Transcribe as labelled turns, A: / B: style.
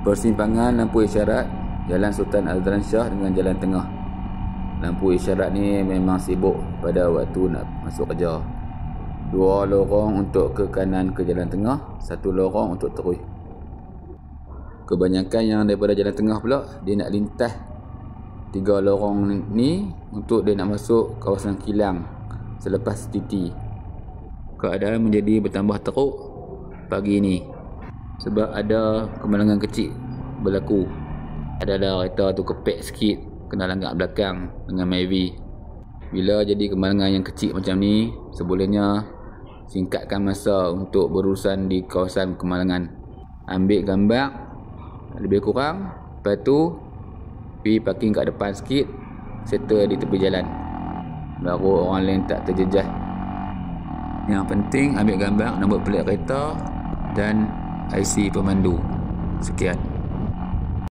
A: Persimpangan lampu isyarat Jalan Sultan Azlan Shah dengan jalan tengah. Lampu isyarat ni memang sibuk pada waktu nak masuk kerja. 2 lorong untuk ke kanan ke jalan tengah, 1 lorong untuk terus. Kebanyakan yang daripada jalan tengah pula, dia nak lintas 3 lorong ni untuk dia nak masuk kawasan kilang selepas titi. Keadaan menjadi bertambah teruk pagi ni sebab ada kemalangan kecil berlaku. Ada kereta tu kepek sikit, kena langgak belakang dengan Mavi. Bila jadi kemalangan yang kecil macam ni, sebolehnya singkatkan masa untuk berurusan di kawasan kemalangan. Ambil gambar lebih kurang, lepas tu pergi parking kat depan sikit, settle di tepi jalan, baru orang lain tak terjejas. Yang penting ambil gambar nombor pelik kereta dan IC pemandu. Sekian.